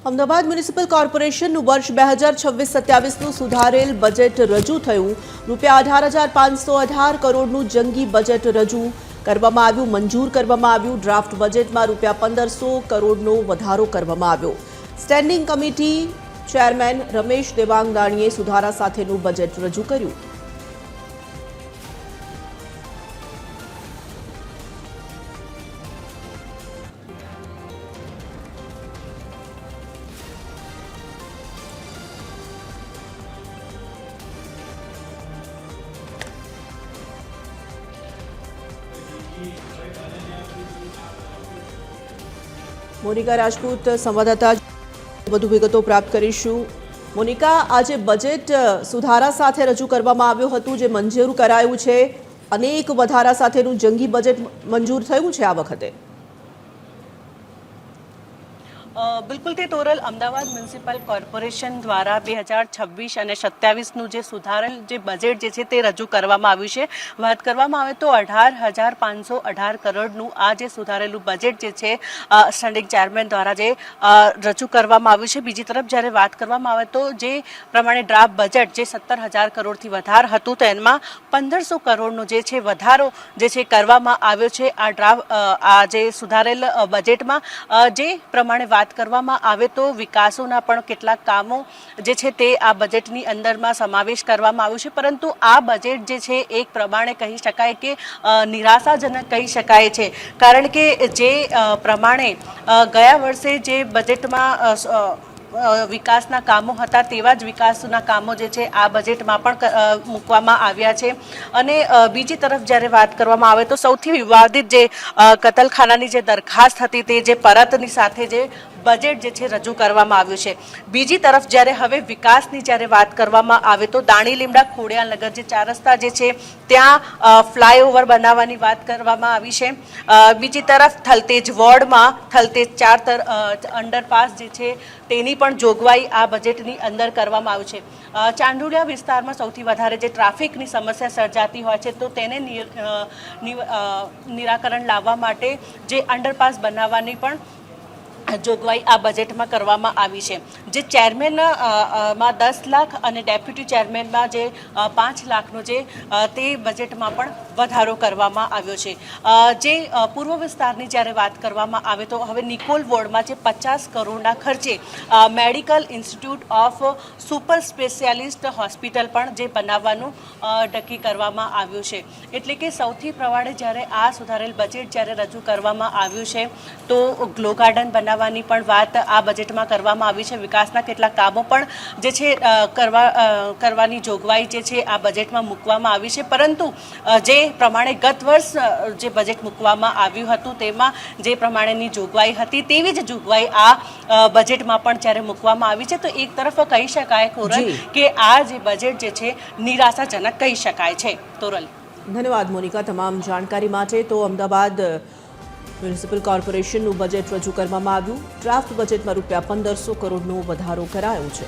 Ahmedabad municipal કોર્પોરેશનનું વર્ષ 2026-27નું સુધારેલ budget રજૂ થયું। ₹18,518 કરોડનું જંગી બજેટ રજૂ કરવામાં આવ્યું, મંજૂર કરવામાં આવ્યું। ડ્રાફ્ટ બજેટમાં ₹1,500 કરોડનો વધારો કરવામાં આવ્યો। સ્ટેન્ડિંગ કમિટી ચેરમેન રમેશ દેવાંગદાણીએ સુધારા સાથેનું બજેટ રજૂ કર્યું। મોનિકા રાજપૂત સંવાદદાતા વધુ વિગતો પ્રાપ્ત કરીશું। મોનિકા, આજે બજેટ સુધારા સાથે રજૂ કરવામાં આવ્યું હતું, જે મંજૂર કરાયું છે। અનેક વધારા સાથેનું જંગી બજેટ મંજૂર થયું છે આ વખતે। બિલકુલ તે તોરલ અમદાવાદ મ્યુનિસિપલ કોર્પોરેશન દ્વારા 2026 અને 27નું જે સુધારેલ જે બજેટ જે છે તે રજૂ કરવામાં આવ્યું છે। વાત કરવામાં આવે તો 18,518 કરોડનું આ જે સુધારેલું બજેટ જે છે સ્ટેન્ડિંગ ચેરમેન દ્વારા જે રજૂ કરવામાં આવ્યું છે। બીજી તરફ જ્યારે વાત કરવામાં આવે તો જે પ્રમાણે ડ્રાફ્ટ બજેટ જે 17,000 કરોડથી વધાર હતું, તો એમાં 1,500 કરોડનો જે છે વધારો જે છે કરવામાં આવ્યો છે આ જે સુધારેલ બજેટમાં। જે પ્રમાણે વાત કરવામાં આવે તો વિકાસોના પણ કેટલાક કામો જે છે તે આ બજેટની અંદરમાં સમાવેશ કરવામાં આવ્યો છે, પરંતુ આ બજેટ જે છે એક પ્રમાણે કહી શકાય કે નિરાશાજનક કહી શકાય છે, કારણ કે જે પ્રમાણે ગયા વર્ષે જે બજેટમાં વિકાસના કામો હતા તેવા જ વિકાસના કામો જે છે આ બજેટમાં પણ મૂકવામાં આવ્યા છે। અને બીજી તરફ જ્યારે વાત કરવામાં આવે તો સૌથી વિવાદિત જે કતલખાનાની જે દરખાસ્ત હતી તે જે પરતની સાથે જે બજેટ જે છે રજૂ કરવામાં આવ્યું છે। બીજી તરફ જ્યારે હવે વિકાસની જ્યારે વાત કરવામાં આવે તો દાણી લીમડા ખોડિયાલનગર જે 4 રસ્તા જે છે ત્યાં ફ્લાયઓવર બનાવવાની વાત કરવામાં આવી છે। બીજી તરફ થલતેજ વોર્ડમાં થલતેજ 4 અંડરપાસ જે છે તેની પણ જોગવાઈ આ બજેટની અંદર કરવામાં આવી છે। ચાંદોડિયા વિસ્તારમાં સૌથી વધારે જે ટ્રાફિકની સમસ્યા સર્જાતી હોય છે, તો તેને નિરાકરણ લાવવા માટે જે અંડરપાસ બનાવવાની પણ જોગવાઈ આ બજેટમાં કરવામાં આવી છે। જે ચેરમેન માં 10 લાખ અને ડેપ્યુટી ચેરમેનમાં જે 5 લાખનો જે તે બજેટમાં પણ વધારો કરવામાં આવ્યો છે। જે પૂર્વ વિસ્તારની જ્યારે વાત કરવામાં આવે તો હવે નિકોલ વોર્ડમાં જે 50 કરોડના ખર્ચે medical institute of super specialist hospital પણ જે બનાવવાનું નક્કી કરવામાં આવ્યું છે। એટલે કે સૌથી પ્રમાણે જ્યારે આ સુધારેલ બજેટ જ્યારે રજૂ કરવામાં આવ્યું છે તો ગ્લો ગાર્ડન બનાવવાની પણ વાત આ બજેટમાં કરવામાં આવી છે। વિકાસના કેટલાક કામો પણ જે છે કરવાની જોગવાઈ જે છે આ બજેટમાં મૂકવામાં આવી છે, પરંતુ જે પ્રમાણે ગત વર્ષ જે બજેટ મૂકવામાં આવ્યું હતું તેમાં જે પ્રમાણેની જોગવાઈ હતી તેવી જ જોગવાઈ આ બજેટમાં પણ જ્યારે મૂકવામાં આવી છે, તો એક તરફ કહી શકાય તોરલ કે આ જે બજેટ જે છે નિરાશાજનક કહી શકાય છે। તોરલ, ધન્યવાદ મોનિકા તમામ જાણકારી માટે। તો અમદાવાદ મ્યુનિસિપલ કોર્પોરેશનનું બજેટ રજૂ કરવામાં આવ્યું। ડ્રાફ્ટ બજેટમાં ₹1,500 કરોડનો વધારો કરાયો છે।